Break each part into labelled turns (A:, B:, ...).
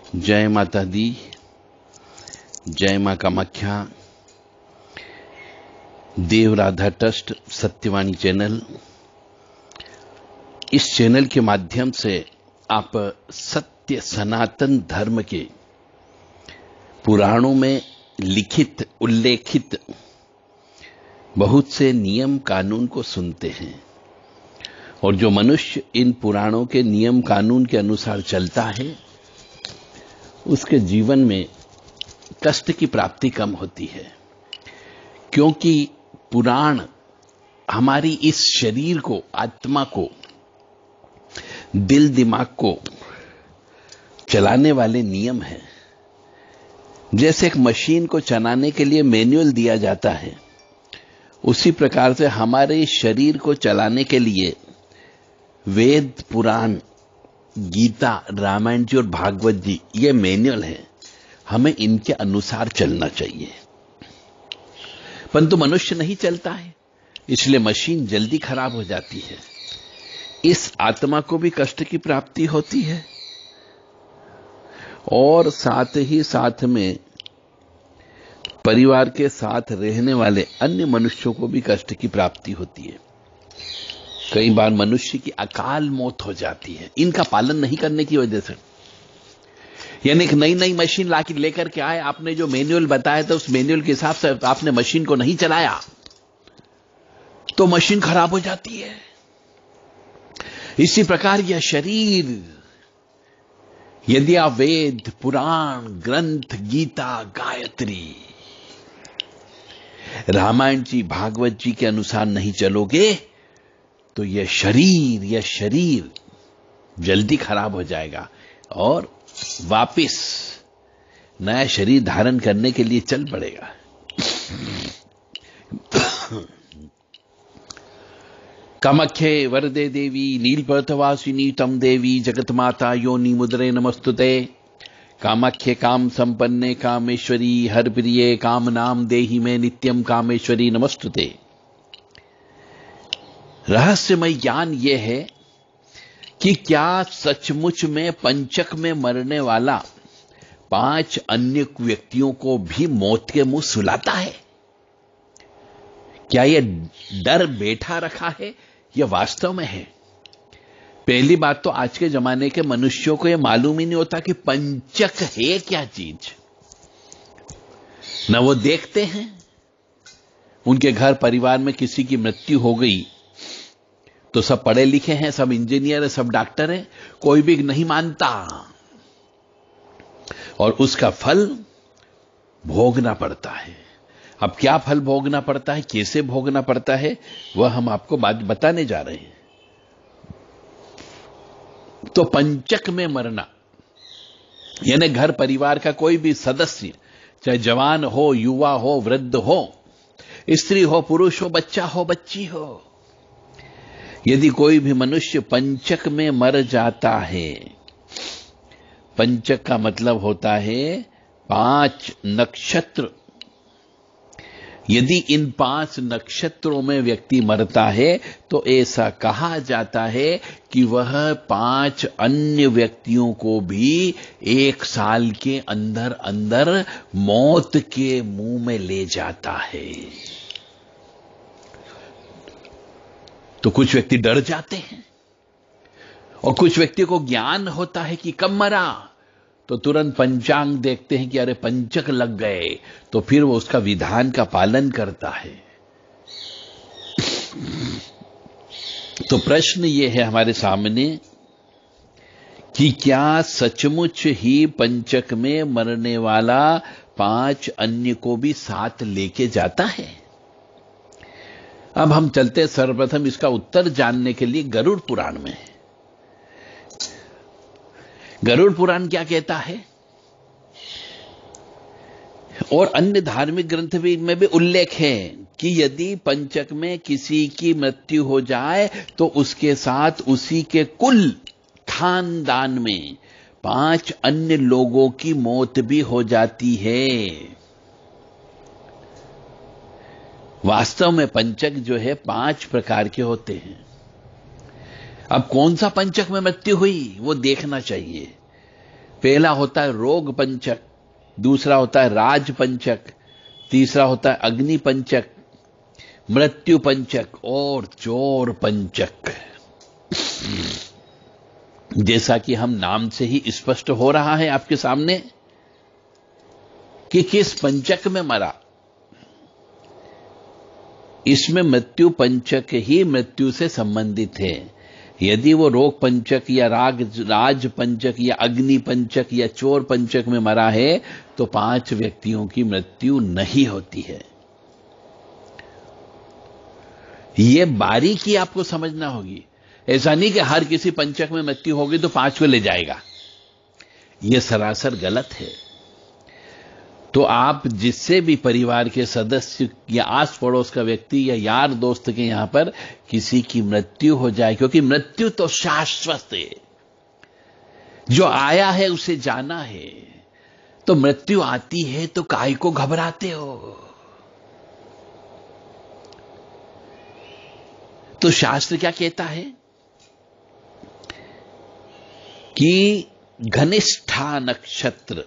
A: जय माता दी, जय मां कामाख्या। देव राधा ट्रस्ट सत्यवाणी चैनल, इस चैनल के माध्यम से आप सत्य सनातन धर्म के पुराणों में लिखित उल्लेखित बहुत से नियम कानून को सुनते हैं, और जो मनुष्य इन पुराणों के नियम कानून के अनुसार चलता है उसके जीवन में कष्ट की प्राप्ति कम होती है, क्योंकि पुराण हमारी इस शरीर को, आत्मा को, दिल दिमाग को चलाने वाले नियम हैं। जैसे एक मशीन को चलाने के लिए मैनुअल दिया जाता है, उसी प्रकार से हमारे शरीर को चलाने के लिए वेद, पुराण, गीता, रामायण जी और भागवत जी ये मैनुअल है। हमें इनके अनुसार चलना चाहिए, परंतु मनुष्य नहीं चलता है, इसलिए मशीन जल्दी खराब हो जाती है। इस आत्मा को भी कष्ट की प्राप्ति होती है और साथ ही साथ में परिवार के साथ रहने वाले अन्य मनुष्यों को भी कष्ट की प्राप्ति होती है। कई बार मनुष्य की अकाल मौत हो जाती है इनका पालन नहीं करने की वजह से। यानी एक नई मशीन लेकर के आए, आपने जो मैनुअल बताया था उस मैनुअल के हिसाब से आपने मशीन को नहीं चलाया तो मशीन खराब हो जाती है। इसी प्रकार यह शरीर, यदि आप वेद, पुराण, ग्रंथ, गीता, गायत्री, रामायण जी, भागवत जी के अनुसार नहीं चलोगे तो यह शरीर जल्दी खराब हो जाएगा और वापिस नया शरीर धारण करने के लिए चल पड़ेगा। कामाख्ये वरदे देवी नीलपर्वतवासिनी तम देवी जगतमाता योनि मुद्रे नमस्तुते। कामाख्ये काम संपन्ने कामेश्वरी हर प्रिये काम नाम देहि में नित्यम कामेश्वरी नमस्तुते। रहस्यमय ज्ञान यह है कि क्या सचमुच में पंचक में मरने वाला 5 अन्य व्यक्तियों को भी मौत के मुंह सुलाता है? क्या यह डर बैठा रखा है? यह वास्तव में है। पहली बात तो आज के जमाने के मनुष्यों को यह मालूम ही नहीं होता कि पंचक है क्या चीज। न वो देखते हैं। उनके घर परिवार में किसी की मृत्यु हो गई तो सब पढ़े लिखे हैं, सब इंजीनियर है, सब डॉक्टर है, कोई भी नहीं मानता और उसका फल भोगना पड़ता है। अब क्या फल भोगना पड़ता है, कैसे भोगना पड़ता है, वह हम आपको बात बताने जा रहे हैं। तो पंचक में मरना यानी घर परिवार का कोई भी सदस्य, चाहे जवान हो, युवा हो, वृद्ध हो, स्त्री हो, पुरुष हो, बच्चा हो, बच्ची हो, यदि कोई भी मनुष्य पंचक में मर जाता है, पंचक का मतलब होता है 5 नक्षत्र। यदि इन 5 नक्षत्रों में व्यक्ति मरता है तो ऐसा कहा जाता है कि वह 5 अन्य व्यक्तियों को भी 1 साल के अंदर अंदर मौत के मुंह में ले जाता है। तो कुछ व्यक्ति डर जाते हैं और कुछ व्यक्ति को ज्ञान होता है कि कब मरा तो तुरंत पंचांग देखते हैं कि अरे पंचक लग गए, तो फिर वो उसका विधान का पालन करता है। तो प्रश्न ये है हमारे सामने कि क्या सचमुच ही पंचक में मरने वाला 5 अन्य को भी साथ लेके जाता है? अब हम चलते सर्वप्रथम इसका उत्तर जानने के लिए गरुड़ पुराण में। गरुड़ पुराण क्या कहता है और अन्य धार्मिक ग्रंथ में भी उल्लेख है कि यदि पंचक में किसी की मृत्यु हो जाए तो उसके साथ उसी के कुल खानदान में 5 अन्य लोगों की मौत भी हो जाती है। वास्तव में पंचक जो है 5 प्रकार के होते हैं। अब कौन सा पंचक में मृत्यु हुई वो देखना चाहिए। पहला होता है रोग पंचक, दूसरा होता है राज पंचक, तीसरा होता है अग्नि पंचक, मृत्यु पंचक और चोर पंचक। जैसा कि हम नाम से ही स्पष्ट हो रहा है आपके सामने कि किस पंचक में मरा, इसमें मृत्यु पंचक ही मृत्यु से संबंधित है। यदि वो रोग पंचक या राज पंचक या अग्नि पंचक या चोर पंचक में मरा है तो 5 व्यक्तियों की मृत्यु नहीं होती है। ये बारीकी आपको समझना होगी। ऐसा नहीं कि हर किसी पंचक में मृत्यु होगी तो 5 को ले जाएगा, यह सरासर गलत है। तो आप जिससे भी परिवार के सदस्य या आस पड़ोस का व्यक्ति या यार दोस्त के यहां पर किसी की मृत्यु हो जाए, क्योंकि मृत्यु तो शाश्वत है, जो आया है उसे जाना है, तो मृत्यु आती है तो काहे को घबराते हो। तो शास्त्र क्या कहता है कि घनिष्ठा नक्षत्र,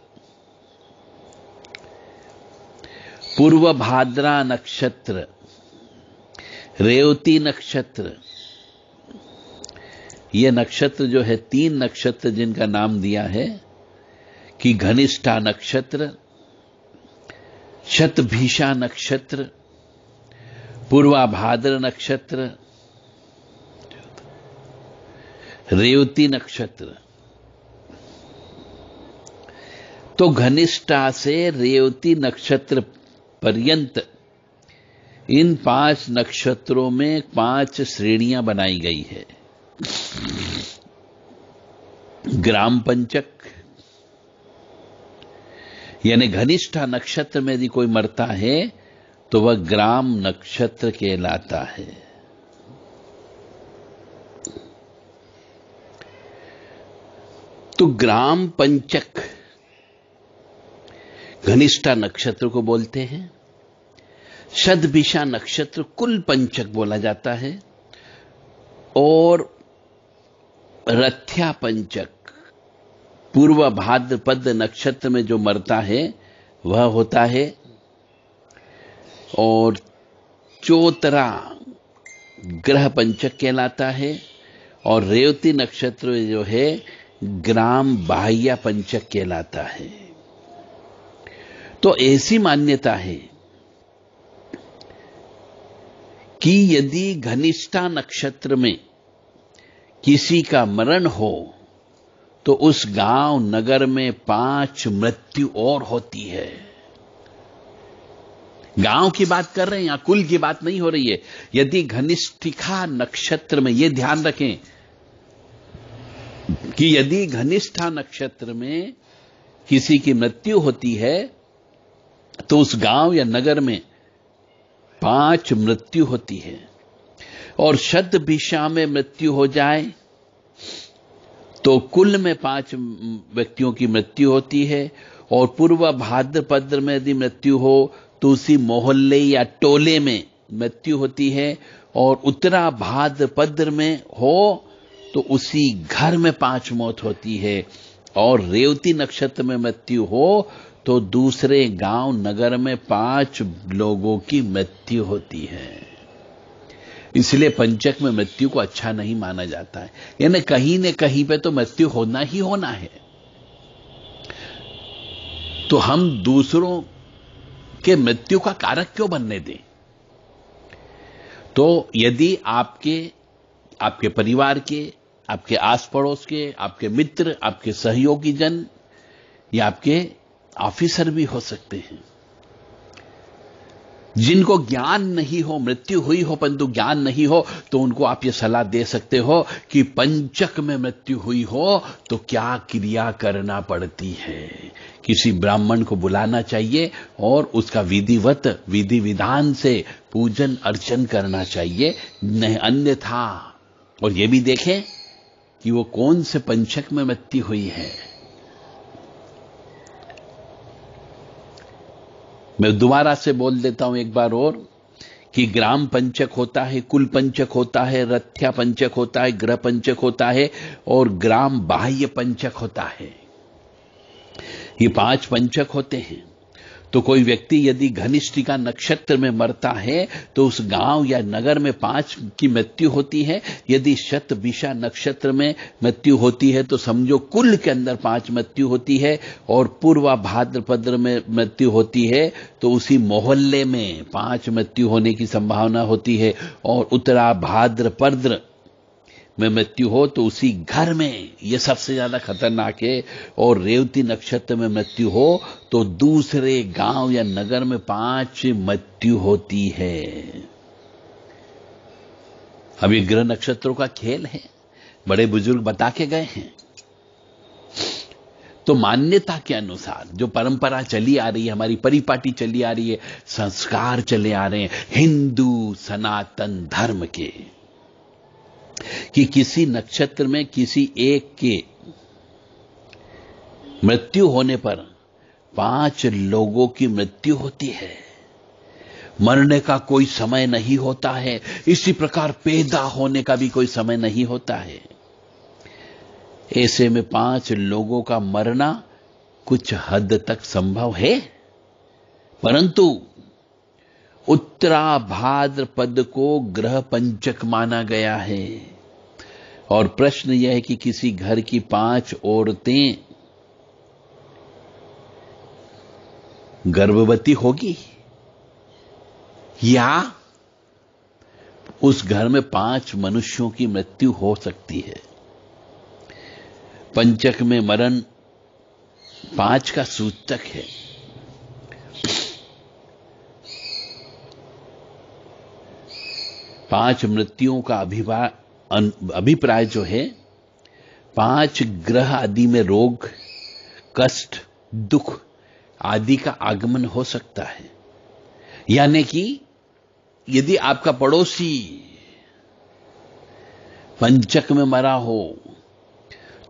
A: पूर्व भाद्रा नक्षत्र, रेवती नक्षत्र, ये नक्षत्र जो है 3 नक्षत्र जिनका नाम दिया है कि घनिष्ठा नक्षत्र, शतभिषा नक्षत्र, पूर्वाभाद्र नक्षत्र, रेवती नक्षत्र। तो घनिष्ठा से रेवती नक्षत्र पर्यंत इन 5 नक्षत्रों में 5 श्रेणियां बनाई गई है। ग्राम पंचक, यानी घनिष्ठा नक्षत्र में यदि कोई मरता है तो वह ग्राम नक्षत्र कहलाता है। तो ग्राम पंचक घनिष्ठा नक्षत्र को बोलते हैं। शतभिषा नक्षत्र कुल पंचक बोला जाता है। और रथ्या पंचक, पूर्व भाद्रपद नक्षत्र में जो मरता है वह होता है। और चौतरा ग्रह पंचक कहलाता है। और रेवती नक्षत्र जो है ग्राम बाह्य पंचक कहलाता है। तो ऐसी मान्यता है कि यदि घनिष्ठा नक्षत्र में किसी का मरण हो तो उस गांव नगर में 5 मृत्यु और होती है। गांव की बात कर रहे हैं, यहां कुल की बात नहीं हो रही है। यदि घनिष्ठिका नक्षत्र में, यह ध्यान रखें कि यदि घनिष्ठा नक्षत्र में किसी की मृत्यु होती है तो उस गांव या नगर में 5 मृत्यु होती है। और शतभिषा में मृत्यु हो जाए तो कुल में 5 व्यक्तियों की मृत्यु होती है। और पूर्व भाद्रपद में यदि मृत्यु हो तो उसी मोहल्ले या टोले में मृत्यु होती है। और उत्तरा भाद्रपद में हो तो उसी घर में 5 मौत होती है। और रेवती नक्षत्र में मृत्यु हो तो दूसरे गांव नगर में 5 लोगों की मृत्यु होती है। इसलिए पंचक में मृत्यु को अच्छा नहीं माना जाता है। यानी कहीं न कहीं पे तो मृत्यु होना ही होना है। तो हम दूसरों के मृत्यु का कारक क्यों बनने दें। तो यदि आपके परिवार के, आपके आस पड़ोस के, आपके मित्र, आपके सहयोगी जन या आपके ऑफिसर भी हो सकते हैं जिनको ज्ञान नहीं हो, मृत्यु हुई हो परंतु ज्ञान नहीं हो, तो उनको आप ये सलाह दे सकते हो कि पंचक में मृत्यु हुई हो तो क्या क्रिया करना पड़ती है। किसी ब्राह्मण को बुलाना चाहिए और उसका विधि विधान से पूजन अर्चन करना चाहिए, नहीं अन्यथा। और ये भी देखें कि वो कौन से पंचक में मृत्यु हुई है। मैं दोबारा से बोल देता हूं एक बार और कि ग्राम पंचक होता है, कुल पंचक होता है, रथ्या पंचक होता है, ग्रह पंचक होता है और ग्राम बाह्य पंचक होता है। ये 5 पंचक होते हैं। तो कोई व्यक्ति यदि घनिष्ठिका नक्षत्र में मरता है तो उस गांव या नगर में 5 की मृत्यु होती है। यदि शतभिषा नक्षत्र में मृत्यु होती है तो समझो कुल के अंदर 5 मृत्यु होती है। और पूर्वा भाद्रपद में मृत्यु होती है तो उसी मोहल्ले में 5 मृत्यु होने की संभावना होती है। और उत्तरा भाद्रपद में मृत्यु हो तो उसी घर में, यह सबसे ज्यादा खतरनाक है। और रेवती नक्षत्र में मृत्यु हो तो दूसरे गांव या नगर में 5 मृत्यु होती है। अब ये ग्रह नक्षत्रों का खेल है, बड़े बुजुर्ग बता के गए हैं। तो मान्यता के अनुसार जो परंपरा चली आ रही है, हमारी परिपाटी चली आ रही है, संस्कार चले आ रहे हैं हिंदू सनातन धर्म के, कि किसी नक्षत्र में किसी एक के मृत्यु होने पर 5 लोगों की मृत्यु होती है। मरने का कोई समय नहीं होता है, इसी प्रकार पैदा होने का भी कोई समय नहीं होता है। ऐसे में 5 लोगों का मरना कुछ हद तक संभव है, परंतु उत्तरा भाद्रपद को ग्रह पंचक माना गया है। और प्रश्न यह है कि किसी घर की 5 औरतें गर्भवती होगी या उस घर में 5 मनुष्यों की मृत्यु हो सकती है। पंचक में मरण 5 का सूचक है। पांच मृत्युओं का अभिप्राय जो है, 5 ग्रह आदि में रोग, कष्ट, दुख आदि का आगमन हो सकता है। यानी कि यदि आपका पड़ोसी पंचक में मरा हो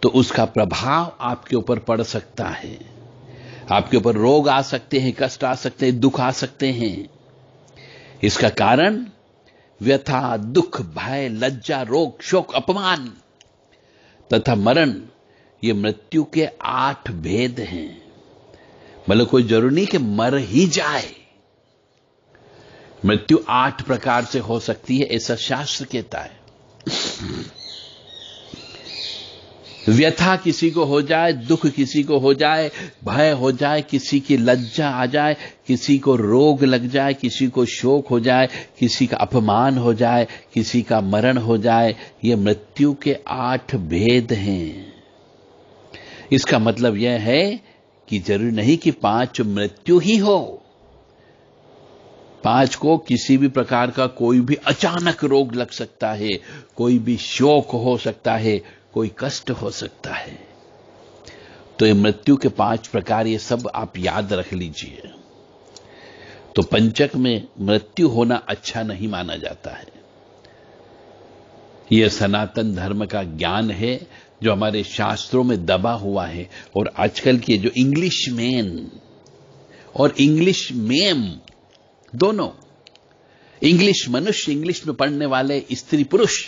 A: तो उसका प्रभाव आपके ऊपर पड़ सकता है। आपके ऊपर रोग आ सकते हैं, कष्ट आ सकते हैं, दुख आ सकते हैं। इसका कारण व्यथा, दुख, भय, लज्जा, रोग, शोक, अपमान तथा मरण, ये मृत्यु के 8 भेद हैं। मतलब कोई जरूरी नहीं कि मर ही जाए, मृत्यु 8 प्रकार से हो सकती है, ऐसा शास्त्र कहता है। व्यथा किसी को हो जाए, दुख किसी को हो जाए, भय हो जाए, किसी की लज्जा आ जाए, किसी को रोग लग जाए, किसी को शोक हो जाए, किसी का अपमान हो जाए, किसी का मरण हो जाए, ये मृत्यु के 8 भेद हैं। इसका मतलब यह है कि जरूरी नहीं कि 5 मृत्यु ही हो। 5 को किसी भी प्रकार का कोई भी अचानक रोग लग सकता है, कोई भी शोक हो सकता है, कोई कष्ट हो सकता है। तो ये मृत्यु के 5 प्रकार, ये सब आप याद रख लीजिए। तो पंचक में मृत्यु होना अच्छा नहीं माना जाता है। यह सनातन धर्म का ज्ञान है जो हमारे शास्त्रों में दबा हुआ है। और आजकल के जो इंग्लिश मैन और इंग्लिश मैम, दोनों इंग्लिश मनुष्य, इंग्लिश में पढ़ने वाले स्त्री पुरुष,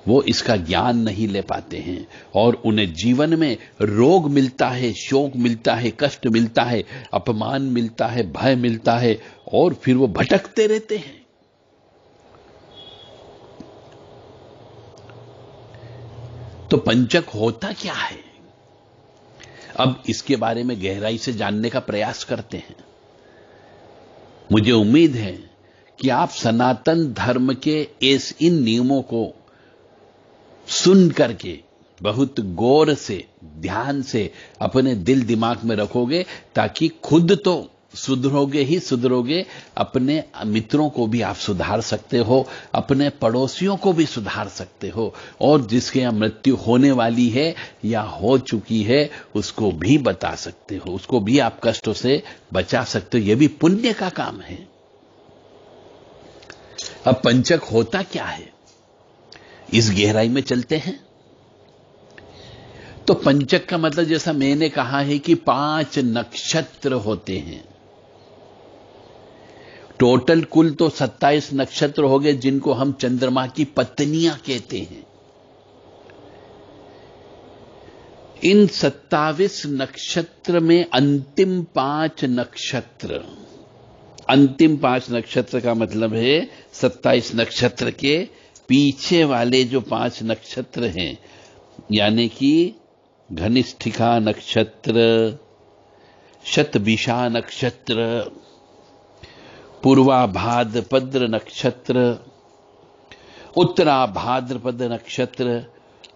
A: वो इसका ज्ञान नहीं ले पाते हैं और उन्हें जीवन में रोग मिलता है, शोक मिलता है, कष्ट मिलता है, अपमान मिलता है, भय मिलता है और फिर वो भटकते रहते हैं। तो पंचक होता क्या है? अब इसके बारे में गहराई से जानने का प्रयास करते हैं। मुझे उम्मीद है कि आप सनातन धर्म के इन नियमों को सुन करके बहुत गौर से, ध्यान से अपने दिल दिमाग में रखोगे, ताकि खुद तो सुधरोगे ही सुधरोगे, अपने मित्रों को भी आप सुधार सकते हो, अपने पड़ोसियों को भी सुधार सकते हो, और जिसके यहां मृत्यु होने वाली है या हो चुकी है उसको भी बता सकते हो, उसको भी आप कष्टों से बचा सकते हो। यह भी पुण्य का काम है। अब पंचक होता क्या है, इस गहराई में चलते हैं। तो पंचक का मतलब, जैसा मैंने कहा है कि 5 नक्षत्र होते हैं। टोटल कुल तो 27 नक्षत्र हो गए, जिनको हम चंद्रमा की पत्नियां कहते हैं। इन 27 नक्षत्र में अंतिम 5 नक्षत्र, अंतिम 5 नक्षत्र का मतलब है 27 नक्षत्र के पीछे वाले जो 5 नक्षत्र हैं, यानी कि घनिष्ठिका नक्षत्र, शतभिषा नक्षत्र, पूर्वाभाद्रपद नक्षत्र, उत्तराभाद्रपद नक्षत्र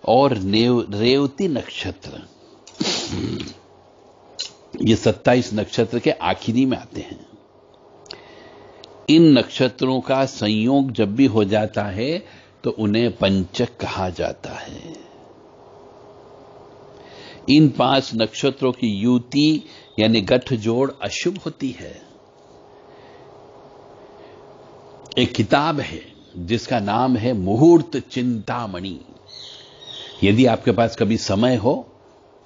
A: और रेवती नक्षत्र, ये 27 नक्षत्र के आखिरी में आते हैं। इन नक्षत्रों का संयोग जब भी हो जाता है तो उन्हें पंचक कहा जाता है। इन 5 नक्षत्रों की युति यानी गठजोड़ अशुभ होती है। एक किताब है जिसका नाम है मुहूर्त चिंतामणि। यदि आपके पास कभी समय हो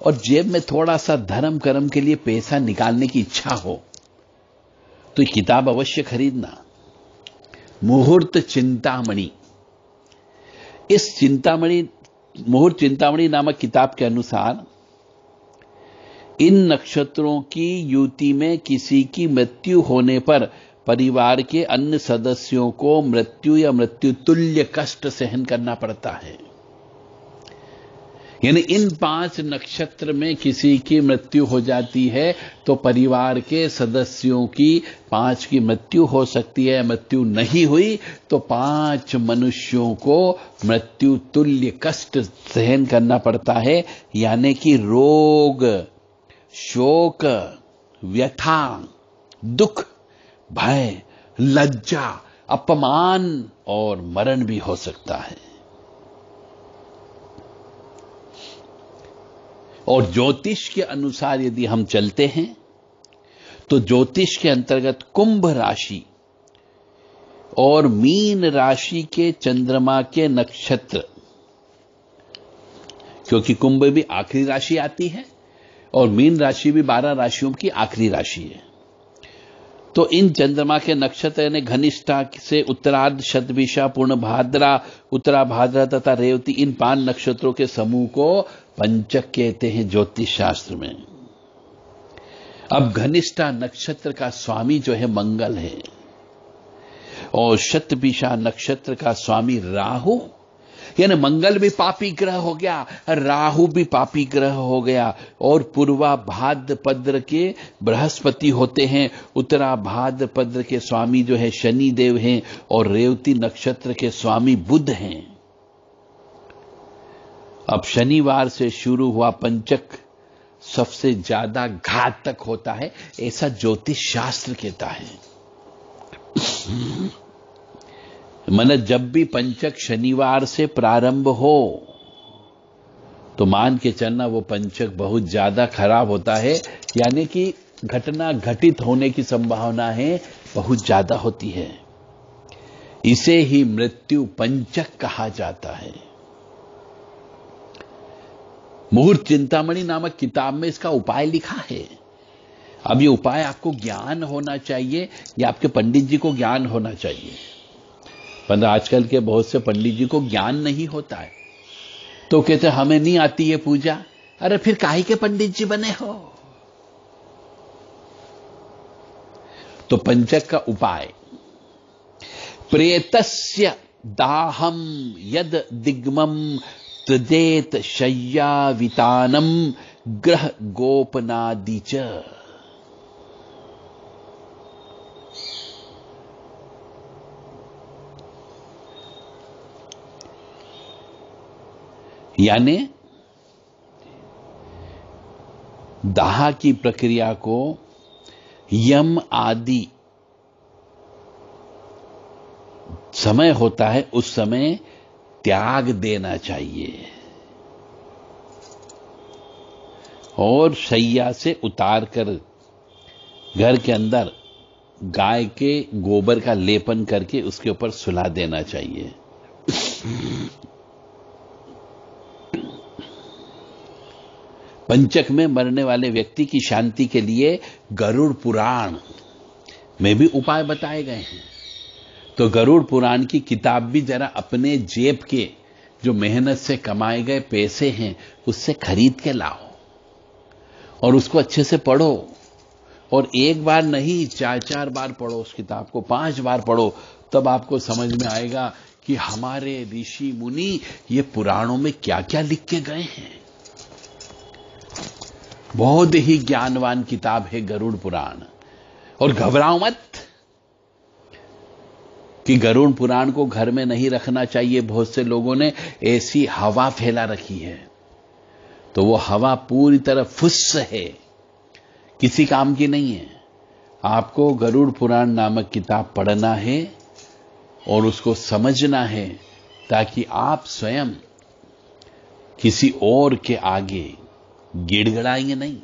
A: और जेब में थोड़ा सा धर्म कर्म के लिए पैसा निकालने की इच्छा हो तो ये किताब अवश्य खरीदना, मुहूर्त चिंतामणि। इस मुहूर्त चिंतामणि नामक किताब के अनुसार इन नक्षत्रों की युति में किसी की मृत्यु होने पर परिवार के अन्य सदस्यों को मृत्यु या मृत्यु तुल्य कष्ट सहन करना पड़ता है। यानी इन 5 नक्षत्र में किसी की मृत्यु हो जाती है तो परिवार के सदस्यों की 5 की मृत्यु हो सकती है। मृत्यु नहीं हुई तो 5 मनुष्यों को मृत्यु तुल्य कष्ट सहन करना पड़ता है, यानी कि रोग, शोक, व्यथा, दुख, भय, लज्जा, अपमान और मरण भी हो सकता है। और ज्योतिष के अनुसार यदि हम चलते हैं तो ज्योतिष के अंतर्गत कुंभ राशि और मीन राशि के चंद्रमा के नक्षत्र, क्योंकि कुंभ भी आखिरी राशि आती है और मीन राशि भी 12 राशियों की आखिरी राशि है, तो इन चंद्रमा के नक्षत्र यानी घनिष्ठा से उत्तरार्ध, शतभिषा, पूर्णभाद्रा, उत्तराभाद्रा तथा रेवती, इन 5 नक्षत्रों के समूह को पंचक कहते हैं ज्योतिष शास्त्र में। अब घनिष्ठा नक्षत्र का स्वामी जो है मंगल है और शतभिषा नक्षत्र का स्वामी राहु, यानी मंगल भी पापी ग्रह हो गया, राहु भी पापी ग्रह हो गया। और पूर्वाभाद्रपद के बृहस्पति होते हैं, उत्तराभाद्रपद के स्वामी जो है शनि देव हैं और रेवती नक्षत्र के स्वामी बुध हैं। अब शनिवार से शुरू हुआ पंचक सबसे ज्यादा घातक होता है, ऐसा ज्योतिष शास्त्र कहता है। मतलब जब भी पंचक शनिवार से प्रारंभ हो तो मान के चलना वो पंचक बहुत ज्यादा खराब होता है, यानी कि घटना घटित होने की संभावना है बहुत ज्यादा होती है। इसे ही मृत्यु पंचक कहा जाता है। मुहूर्त चिंतामणि नामक किताब में इसका उपाय लिखा है। अब ये उपाय आपको ज्ञान होना चाहिए या आपके पंडित जी को ज्ञान होना चाहिए। पर आजकल के बहुत से पंडित जी को ज्ञान नहीं होता है तो कहते हमें नहीं आती है पूजा। अरे फिर काहे के पंडित जी बने हो? तो पंचक का उपाय, प्रेतस्य दाहम यद दिग्मम तदेत शय्यावितानम ग्रह गोपनादि च। यानी दाह की प्रक्रिया को यम आदि समय होता है उस समय त्याग देना चाहिए और शैया से उतारकर घर के अंदर गाय के गोबर का लेपन करके उसके ऊपर सुला देना चाहिए। पंचक में मरने वाले व्यक्ति की शांति के लिए गरुड़ पुराण में भी उपाय बताए गए हैं। तो गरुड़ पुराण की किताब भी जरा अपने जेब के जो मेहनत से कमाए गए पैसे हैं उससे खरीद के लाओ। और उसको अच्छे से पढ़ो, और एक बार नहीं 4-4 बार पढ़ो उस किताब को, 5 बार पढ़ो, तब आपको समझ में आएगा कि हमारे ऋषि मुनि ये पुराणों में क्या क्या लिख के गए हैं। बहुत ही ज्ञानवान किताब है गरुड़ पुराण। और घबराओ मत कि गरुड़ पुराण को घर में नहीं रखना चाहिए। बहुत से लोगों ने ऐसी हवा फैला रखी है, तो वो हवा पूरी तरह फुस्स है, किसी काम की नहीं है। आपको गरुड़ पुराण नामक किताब पढ़ना है और उसको समझना है, ताकि आप स्वयं किसी और के आगे गिड़गिड़ाएंगे नहीं।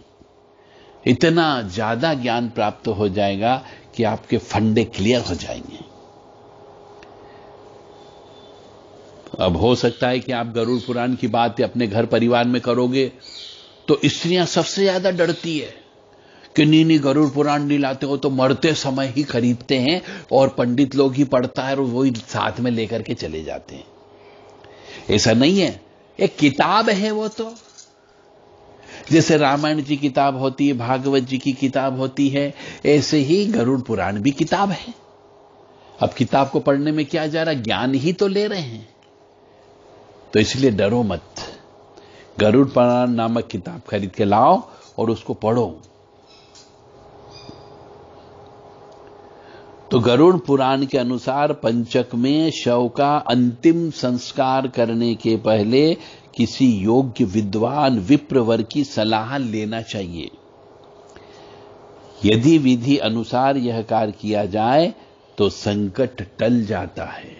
A: इतना ज्यादा ज्ञान प्राप्त हो जाएगा कि आपके फंडे क्लियर हो जाएंगे। अब हो सकता है कि आप गरुड़ पुराण की बात अपने घर परिवार में करोगे तो स्त्रियां सबसे ज्यादा डरती है कि नहीं गरुड़ पुराण नहीं लाते हो तो मरते समय ही खरीदते हैं और पंडित लोग ही पढ़ता है और वही साथ में लेकर के चले जाते हैं। ऐसा नहीं है, एक किताब है वो तो। जैसे रामायण की किताब होती है, भागवत जी की किताब होती है, ऐसे ही गरुड़ पुराण भी किताब है। अब किताब को पढ़ने में क्या जा रहा, ज्ञान ही तो ले रहे हैं। तो इसलिए डरो मत, गरुड़ पुराण नामक किताब खरीद के लाओ और उसको पढ़ो। तो गरुड़ पुराण के अनुसार पंचक में शव का अंतिम संस्कार करने के पहले किसी योग्य विद्वान विप्रवर की सलाह लेना चाहिए। यदि विधि अनुसार यह कार्य किया जाए तो संकट टल जाता है।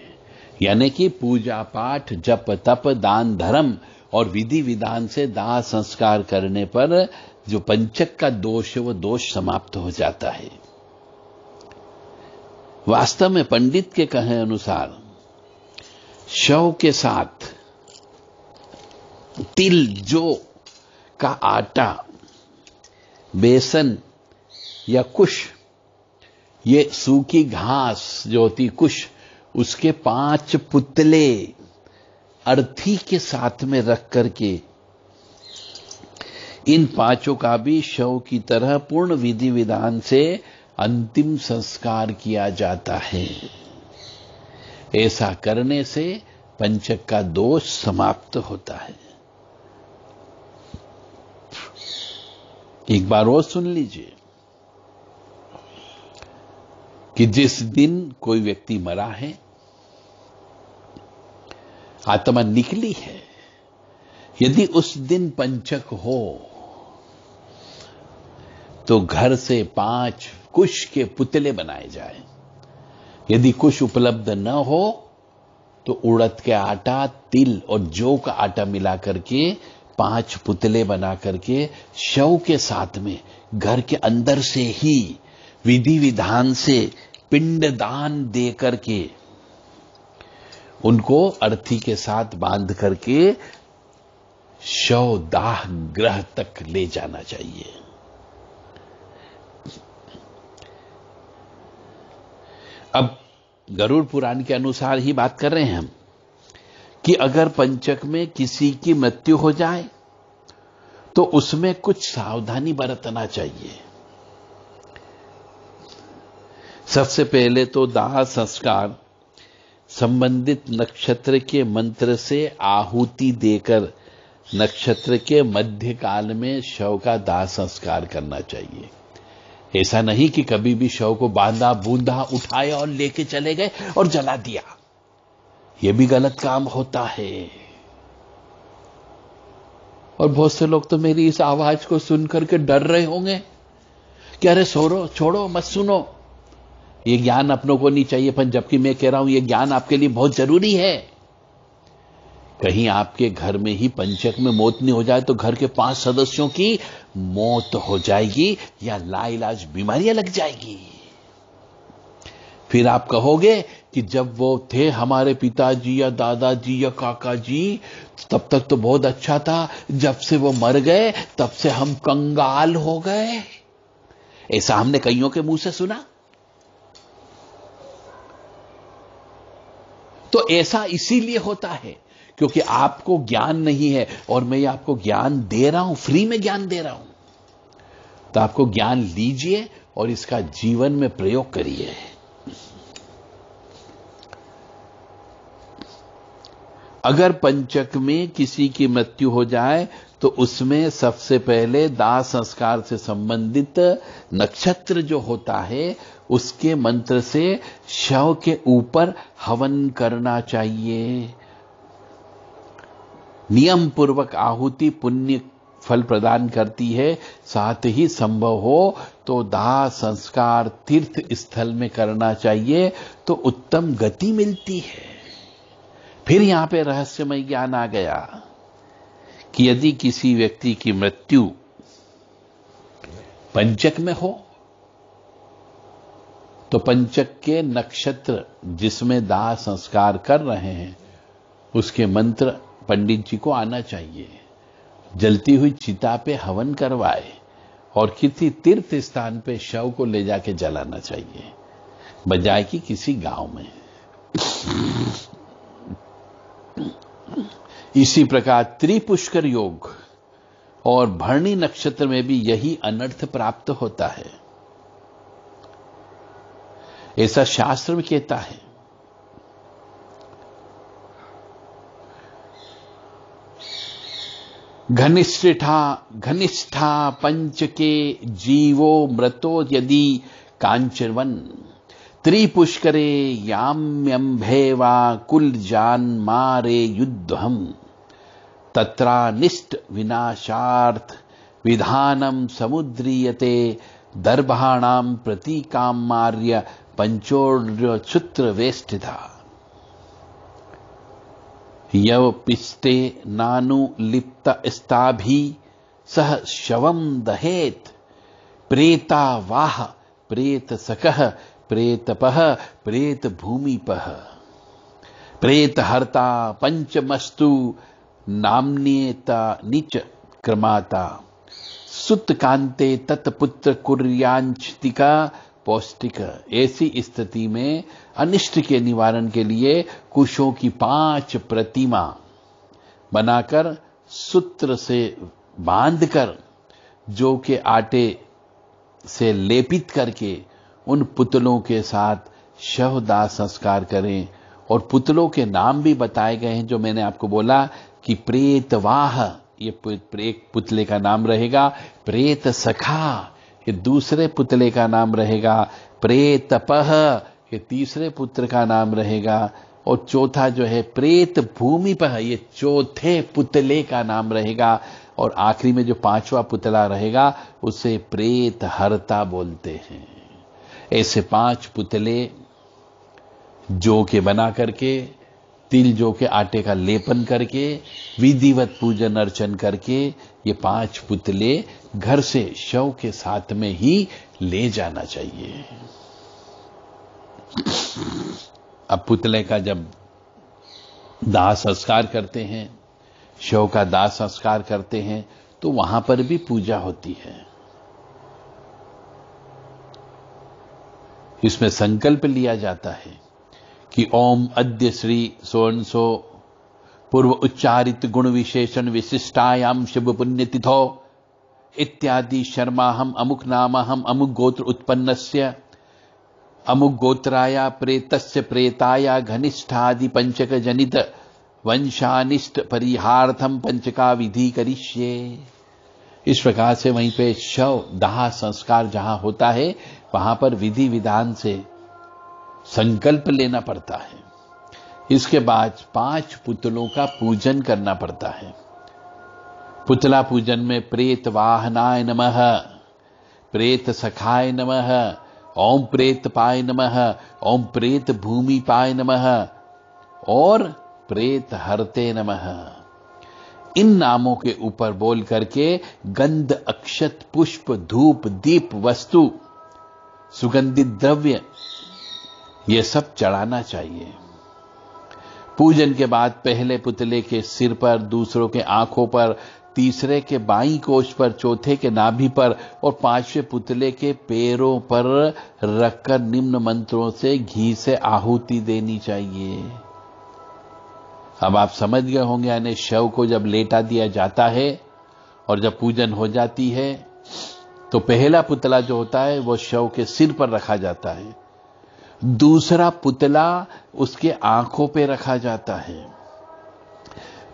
A: यानी कि पूजा पाठ, जप तप, दान धर्म और विधि विधान से दाह संस्कार करने पर जो पंचक का दोष है वो दोष समाप्त हो जाता है। वास्तव में पंडित के कहे अनुसार शव के साथ तिल, जौ का आटा, बेसन या कुश, ये सूखी घास जो होती कुश, उसके 5 पुतले अर्थी के साथ में रख करके इन 5 का भी शव की तरह पूर्ण विधि विधान से अंतिम संस्कार किया जाता है। ऐसा करने से पंचक का दोष समाप्त होता है। एक बार और सुन लीजिए कि जिस दिन कोई व्यक्ति मरा है, आत्मा निकली है, यदि उस दिन पंचक हो तो घर से 5 कुश के पुतले बनाए जाए। यदि कुश उपलब्ध न हो तो उड़द के आटा, तिल और जौ का आटा मिला करके 5 पुतले बना करके शव के साथ में घर के अंदर से ही विधि विधान से पिंडदान दे करके उनको अर्थी के साथ बांध करके शव दाह गृह तक ले जाना चाहिए। अब गरुड़ पुराण के अनुसार ही बात कर रहे हैं हम कि अगर पंचक में किसी की मृत्यु हो जाए तो उसमें कुछ सावधानी बरतना चाहिए। सबसे पहले तो दाह संस्कार संबंधित नक्षत्र के मंत्र से आहुति देकर नक्षत्र के मध्य काल में शव का दाह संस्कार करना चाहिए। ऐसा नहीं कि कभी भी शव को बांधा, बूंदा, उठाया और लेके चले गए और जला दिया। यह भी गलत काम होता है। और बहुत से लोग तो मेरी इस आवाज को सुनकर के डर रहे होंगे कि अरे सोरो, छोड़ो, मत सुनो, ये ज्ञान अपनों को नहीं चाहिए। पर जबकि मैं कह रहा हूं ये ज्ञान आपके लिए बहुत जरूरी है। कहीं आपके घर में ही पंचक में मौत नहीं हो जाए तो घर के 5 सदस्यों की मौत हो जाएगी या लाइलाज बीमारियां लग जाएगी। फिर आप कहोगे कि जब वो थे हमारे पिताजी या दादाजी या काका जी तब तक तो बहुत अच्छा था, जब से वो मर गए तब से हम कंगाल हो गए। ऐसा हमने कईयों के मुंह से सुना। तो ऐसा इसीलिए होता है क्योंकि आपको ज्ञान नहीं है और मैं आपको ज्ञान दे रहा हूं, फ्री में ज्ञान दे रहा हूं। तो आपको ज्ञान लीजिए और इसका जीवन में प्रयोग करिए। अगर पंचक में किसी की मृत्यु हो जाए तो उसमें सबसे पहले दाह संस्कार से संबंधित नक्षत्र जो होता है उसके मंत्र से शव के ऊपर हवन करना चाहिए। नियम पूर्वक आहुति पुण्य फल प्रदान करती है। साथ ही संभव हो तो दाह संस्कार तीर्थ स्थल में करना चाहिए तो उत्तम गति मिलती है। फिर यहां पे रहस्यमय ज्ञान आ गया कि यदि किसी व्यक्ति की मृत्यु पंचक में हो तो पंचक के नक्षत्र जिसमें दाह संस्कार कर रहे हैं उसके मंत्र पंडित जी को आना चाहिए। जलती हुई चिता पे हवन करवाए और किसी तीर्थ स्थान पे शव को ले जाके जलाना चाहिए, बजाय कि किसी गांव में। इसी प्रकार त्रिपुष्कर योग और भरणी नक्षत्र में भी यही अनर्थ प्राप्त होता है, ऐसा शास्त्र में कहता है। घनिष्ठा पंचके जीवो मृतो यदि कांचरवन त्रिपुष्करे याम्यंभेवा कुल जान मारे युद्धम तत्रानिष्ट विनाशार्थ विधानम समुद्रीयते दर्भाणाम प्रतीकाम मार्य पंचोर्यच्छुत्र वेष्टिता यव पिस्ते नानु लिप्त स्ताभि सह शवम दहेत प्रेता वाह प्रेत सकह प्रेतपह प्रेत भूमिपह प्रेत हर्ता पंचमस्तु नाम्येता नीच क्रमाता सुत कांते तत्पुत्र कुर्यांचिका पौष्टिक। ऐसी स्थिति में अनिष्ट के निवारण के लिए कुशों की 5 प्रतिमा बनाकर सूत्र से बांधकर जौ के आटे से लेपित करके उन पुतलों के साथ शवदाह संस्कार करें। और पुतलों के नाम भी बताए गए हैं, जो मैंने आपको बोला कि प्रेतवाह ये एक पुतले का नाम रहेगा, प्रेत सखा ये दूसरे पुतले का नाम रहेगा, प्रेतपह ये तीसरे पुत्र का नाम रहेगा, और चौथा जो है प्रेत भूमिपह ये चौथे पुतले का नाम रहेगा, और आखिरी में जो 5वां पुतला रहेगा उसे प्रेत हरता बोलते हैं। ऐसे 5 पुतले जौ के बना करके, तिल जौ के आटे का लेपन करके, विधिवत पूजन अर्चन करके ये 5 पुतले घर से शव के साथ में ही ले जाना चाहिए। अब पुतले का जब दाह संस्कार करते हैं, शव का दाह संस्कार करते हैं, तो वहां पर भी पूजा होती है। इसमें संकल्प लिया जाता है कि ओम अद्य श्री सोनसो पूर्व उच्चारित गुण विशेषण विशिष्टायाम शुभ पुण्य तिथो इत्यादि शर्मा हम अमुक नाम हम अमुक गोत्र उत्पन्नस्य अमुक गोत्राया प्रेतस्य प्रेताया घनिष्ठादि पंचक जनित वंशानिष्ट परिहार्थम पंचका विधि करिष्ये। इस प्रकार से वहीं पे शव दाह संस्कार जहां होता है वहां पर विधि विधान से संकल्प लेना पड़ता है। इसके बाद 5 पुतलों का पूजन करना पड़ता है। पुतला पूजन में प्रेत वाहनाय नमः, प्रेत सखाय नमः, ओम प्रेत पाय नमः, ओम प्रेत भूमि पाय नमः और प्रेत हरते नमः, इन नामों के ऊपर बोल करके गंध अक्षत पुष्प धूप दीप वस्तु सुगंधित द्रव्य ये सब चढ़ाना चाहिए। पूजन के बाद पहले पुतले के सिर पर, दूसरों के आंखों पर, तीसरे के बाईं कोष पर, चौथे के नाभि पर और 5वें पुतले के पैरों पर रखकर निम्न मंत्रों से घी से आहुति देनी चाहिए। अब आप समझ गए होंगे, यानी शव को जब लेटा दिया जाता है और जब पूजन हो जाती है तो पहला पुतला जो होता है वो शव के सिर पर रखा जाता है, दूसरा पुतला उसके आंखों पे रखा जाता है,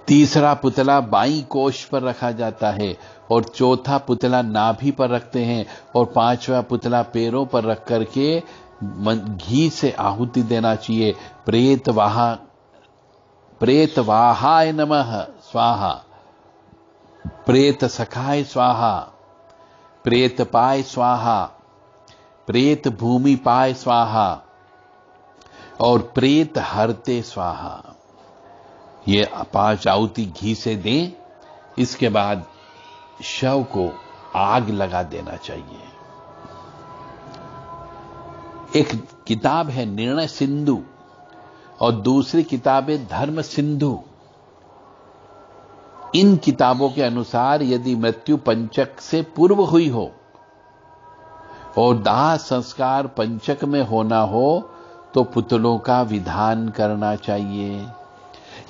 A: तीसरा पुतला बाईं कोश पर रखा जाता है और चौथा पुतला नाभि पर रखते हैं और पांचवा पुतला पैरों पर रख करके घी से आहुति देना चाहिए। प्रेत वाहाय नमः स्वाहा, प्रेत सखाय स्वाहा, प्रेत पाय स्वाहा, प्रेत भूमि पाय स्वाहा और प्रेत हरते स्वाहा। ये 5 आहुति घी से दें। इसके बाद शव को आग लगा देना चाहिए। एक किताब है निर्णय सिंधु और दूसरी किताब है धर्म सिंधु। इन किताबों के अनुसार यदि मृत्यु पंचक से पूर्व हुई हो और दाह संस्कार पंचक में होना हो तो पुतलों का विधान करना चाहिए।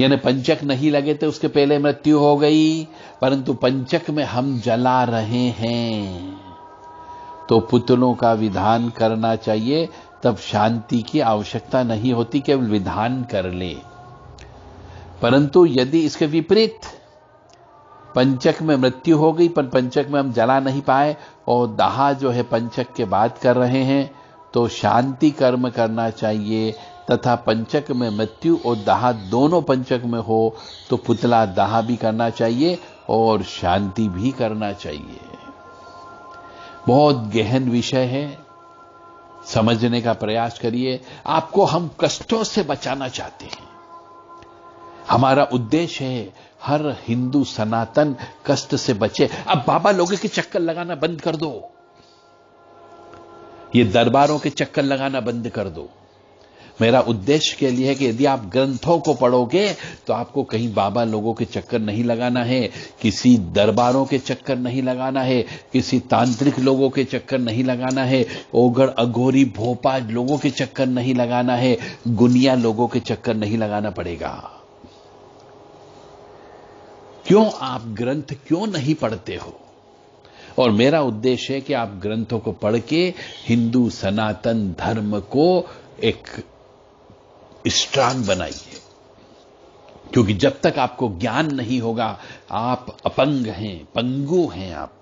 A: यानी पंचक नहीं लगे तो उसके पहले मृत्यु हो गई, परंतु पंचक में हम जला रहे हैं तो पुतलों का विधान करना चाहिए। तब शांति की आवश्यकता नहीं होती, केवल विधान कर ले। परंतु यदि इसके विपरीत पंचक में मृत्यु हो गई पर पंचक में हम जला नहीं पाए और दाह जो है पंचक के बाद कर रहे हैं तो शांति कर्म करना चाहिए। तथा पंचक में मृत्यु और दाह दोनों पंचक में हो तो पुतला दाह भी करना चाहिए और शांति भी करना चाहिए। बहुत गहन विषय है, समझने का प्रयास करिए। आपको हम कष्टों से बचाना चाहते हैं, हमारा उद्देश्य है हर हिंदू सनातन कष्ट से बचे। अब बाबा लोगों के चक्कर लगाना बंद कर दो, ये दरबारों के चक्कर लगाना बंद कर दो। मेरा उद्देश्य के लिए है कि यदि आप ग्रंथों को पढ़ोगे तो आपको कहीं बाबा लोगों के चक्कर नहीं लगाना है, किसी दरबारों के चक्कर नहीं लगाना है, किसी तांत्रिक लोगों के चक्कर नहीं लगाना है, ओगड़ अघोरी भोपा लोगों के चक्कर नहीं लगाना है, गुनिया लोगों के चक्कर नहीं लगाना पड़ेगा। क्यों आप ग्रंथ क्यों नहीं पढ़ते हो? और मेरा उद्देश्य है कि आप ग्रंथों को पढ़ के हिंदू सनातन धर्म को एक स्ट्रांग बनाइए, क्योंकि जब तक आपको ज्ञान नहीं होगा आप अपंग हैं, पंगु हैं आप।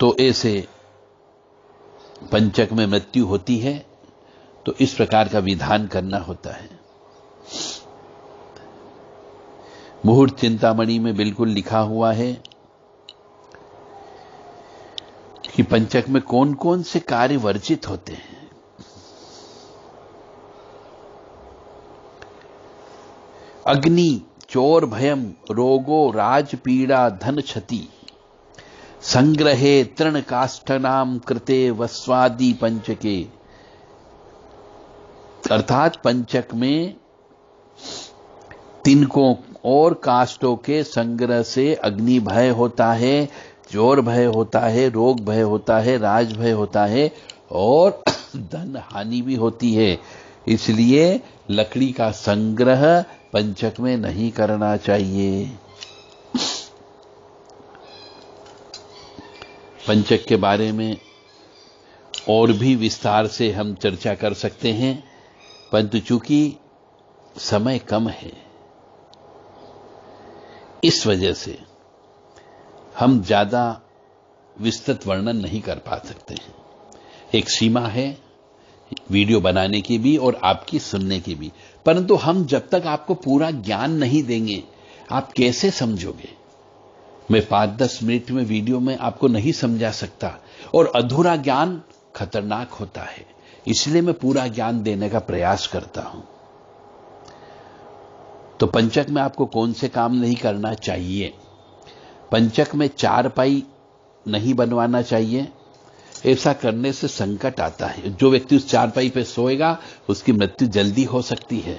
A: तो ऐसे पंचक में मृत्यु होती है तो इस प्रकार का विधान करना होता है। मुहूर्त चिंतामणि में बिल्कुल लिखा हुआ है कि पंचक में कौन कौन से कार्य वर्जित होते हैं। अग्नि, चोर भयम, रोगो, राज पीड़ा, धन क्षति, संग्रहे तृण काष्ठनाम कृते वस्वादि पंचके। अर्थात पंचक में तिनकों और काष्ठों के संग्रह से अग्नि भय होता है, चोर भय होता है, रोग भय होता है, राज भय होता है और धन हानि भी होती है। इसलिए लकड़ी का संग्रह पंचक में नहीं करना चाहिए। पंचक के बारे में और भी विस्तार से हम चर्चा कर सकते हैं, परंतु चूंकि समय कम है इस वजह से हम ज्यादा विस्तृत वर्णन नहीं कर पा सकते हैं। एक सीमा है वीडियो बनाने की भी और आपकी सुनने की भी, परंतु हम जब तक आपको पूरा ज्ञान नहीं देंगे आप कैसे समझोगे? मैं 5-10 मिनट में वीडियो में आपको नहीं समझा सकता और अधूरा ज्ञान खतरनाक होता है, इसलिए मैं पूरा ज्ञान देने का प्रयास करता हूं। तो पंचक में आपको कौन से काम नहीं करना चाहिए? पंचक में चारपाई नहीं बनवाना चाहिए, ऐसा करने से संकट आता है। जो व्यक्ति उस चारपाई पे सोएगा उसकी मृत्यु जल्दी हो सकती है।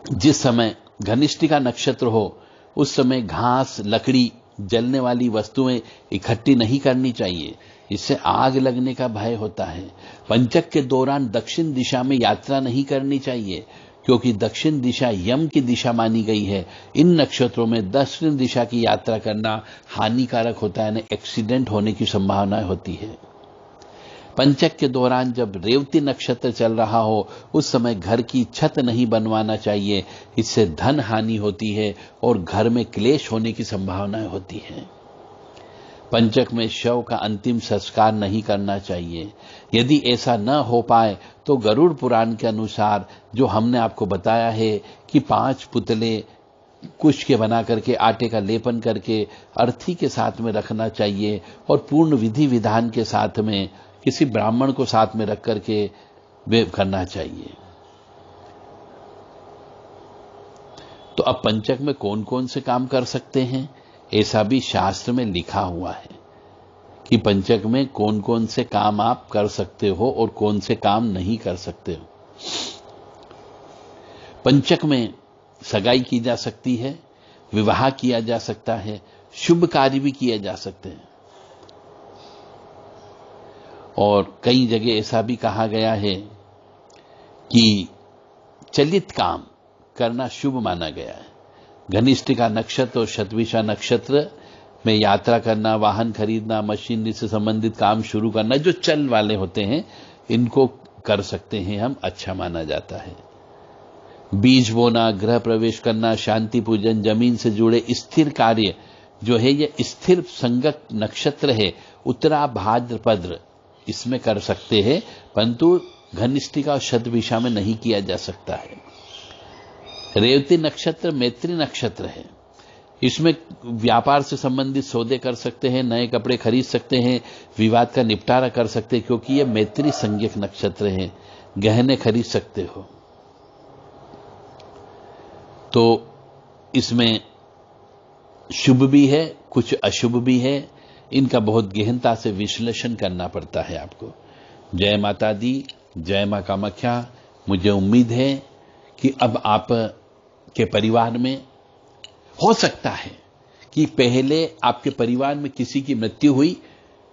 A: जिस समय घनिष्ठिका नक्षत्र हो उस समय घास, लकड़ी, जलने वाली वस्तुएं इकट्ठी नहीं करनी चाहिए, इससे आग लगने का भय होता है। पंचक के दौरान दक्षिण दिशा में यात्रा नहीं करनी चाहिए, क्योंकि दक्षिण दिशा यम की दिशा मानी गई है। इन नक्षत्रों में दक्षिण दिशा की यात्रा करना हानिकारक होता है, यानी एक्सीडेंट होने की संभावना होती है। पंचक के दौरान जब रेवती नक्षत्र चल रहा हो उस समय घर की छत नहीं बनवाना चाहिए, इससे धन हानि होती है और घर में क्लेश होने की संभावनाएं होती हैं। पंचक में शव का अंतिम संस्कार नहीं करना चाहिए। यदि ऐसा न हो पाए तो गरुड़ पुराण के अनुसार जो हमने आपको बताया है कि 5 पुतले कुश के बना करके आटे का लेपन करके अर्थी के साथ में रखना चाहिए और पूर्ण विधि विधान के साथ में किसी ब्राह्मण को साथ में रख करके वे करना चाहिए। तो अब पंचक में कौन कौन से काम कर सकते हैं, ऐसा भी शास्त्र में लिखा हुआ है कि पंचक में कौन कौन से काम आप कर सकते हो और कौन से काम नहीं कर सकते हो। पंचक में सगाई की जा सकती है, विवाह किया जा सकता है, शुभ कार्य भी किए जा सकते हैं। और कई जगह ऐसा भी कहा गया है कि चलित काम करना शुभ माना गया है। घनिष्ठिका नक्षत्र और शतभिषा नक्षत्र में यात्रा करना, वाहन खरीदना, मशीनरी से संबंधित काम शुरू करना, जो चल वाले होते हैं इनको कर सकते हैं हम, अच्छा माना जाता है। बीज बोना, गृह प्रवेश करना, शांति पूजन, जमीन से जुड़े स्थिर कार्य जो है ये स्थिर संगत नक्षत्र है, उत्तरा भाद्रपद इसमें कर सकते हैं, परंतु घनिष्ठिका और शतभिषा में नहीं किया जा सकता है। रेवती नक्षत्र मैत्री नक्षत्र है, इसमें व्यापार से संबंधित सौदे कर सकते हैं, नए कपड़े खरीद सकते हैं, विवाद का निपटारा कर सकते हैं, क्योंकि यह मैत्री संज्ञक नक्षत्र है, गहने खरीद सकते हो। तो इसमें शुभ भी है, कुछ अशुभ भी है, इनका बहुत गहनता से विश्लेषण करना पड़ता है आपको। जय माता दी, जय मां कामाख्या। मुझे उम्मीद है कि अब आप के परिवार में हो सकता है कि पहले आपके परिवार में किसी की मृत्यु हुई,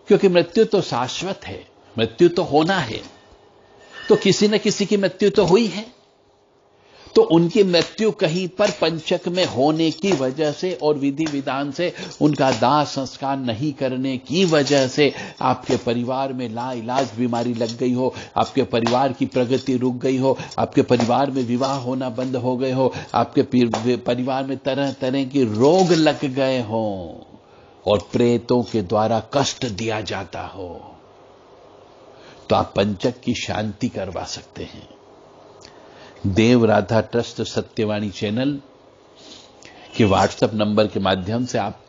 A: क्योंकि मृत्यु तो शाश्वत है, मृत्यु तो होना है, तो किसी न किसी की मृत्यु तो हुई है। तो उनकी मृत्यु कहीं पर पंचक में होने की वजह से और विधि विधान से उनका दाह संस्कार नहीं करने की वजह से आपके परिवार में लाइलाज बीमारी लग गई हो, आपके परिवार की प्रगति रुक गई हो, आपके परिवार में विवाह होना बंद हो गए हो, आपके परिवार में तरह तरह के रोग लग गए हो और प्रेतों के द्वारा कष्ट दिया जाता हो, तो आप पंचक की शांति करवा सकते हैं। देव राधा ट्रस्ट सत्यवाणी चैनल के व्हाट्सएप नंबर के माध्यम से आप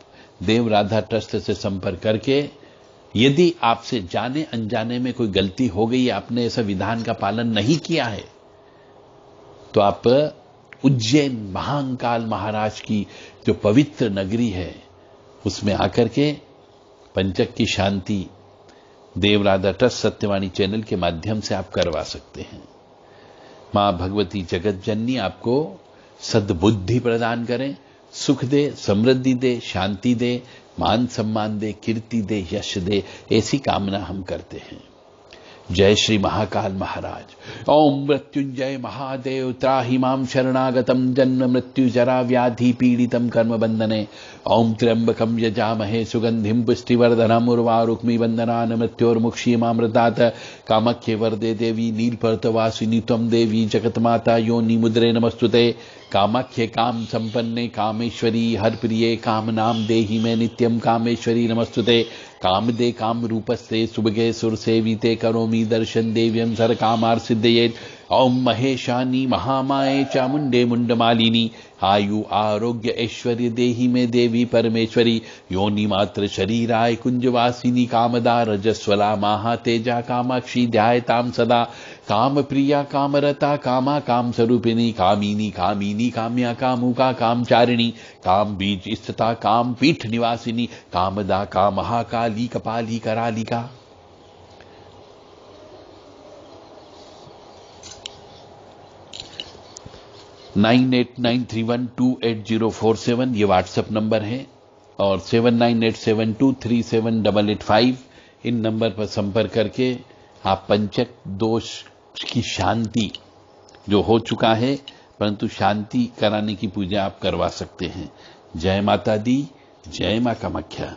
A: देव राधा ट्रस्ट से संपर्क करके, यदि आपसे जाने अनजाने में कोई गलती हो गई, आपने ऐसा विधान का पालन नहीं किया है, तो आप उज्जैन महाकाल महाराज की जो पवित्र नगरी है उसमें आकर के पंचक की शांति देव राधा ट्रस्ट सत्यवाणी चैनल के माध्यम से आप करवा सकते हैं। मां भगवती जगत जननी आपको सद्बुद्धि प्रदान करें, सुख दे, समृद्धि दे, शांति दे, मान सम्मान दे, कीर्ति दे, यश दे, ऐसी कामना हम करते हैं। जय श्री महाकाल महाराज। ओम मृत्युंजय महादेव त्राहि मां शरणागतम जन्म मृत्यु जरा व्याधि पीड़ितम कर्म बंधने। ओम त्र्यंबकम यजामहे सुगंधिम पुष्टिवर्धनम उर्वारुक्मि बंधनान मृत्योर्मुक्षीमामृतात्। कामाख्ये वरदे देवी नीलपर्तवासिनी त्वं देवी जगतमाता योनि मुद्रे नमस्तुते। कामाख्ये काम संपन्ने कामेश्वरी हर प्रिये काम नाम देहि में नित्यम कामेश्वरी नमस्तुते। काम दे काम रूपस्ते सुभगे सुर सेविते करोमि दर्शन देव्यम सर कामार सिद्धयेत। ओम महेशानी महामाये चामुंडे मुंडमालिनी आयु आरोग्य ऐश्वर्य देहि में देवी परमेश्वरी। योनि मात्र शरीराय कुंजवासिनी कामदा रजस्वला महा तेजा कामाक्षी ध्यायताम सदा। काम प्रिया कामरता कामा काम स्वरूपिणी कामिनी कामिनी काम्या कामुका कामचारिणी। काम बीज स्थिता काम पीठ निवासिनी कामदा का महाकाली कपाली करालिका। (9893128047) ये व्हाट्सएप नंबर है और 7987237885 इन नंबर पर संपर्क करके आप पंचक दोष की शांति जो हो चुका है, परंतु शांति कराने की पूजा आप करवा सकते हैं। जय माता दी, जय मां कामाख्या।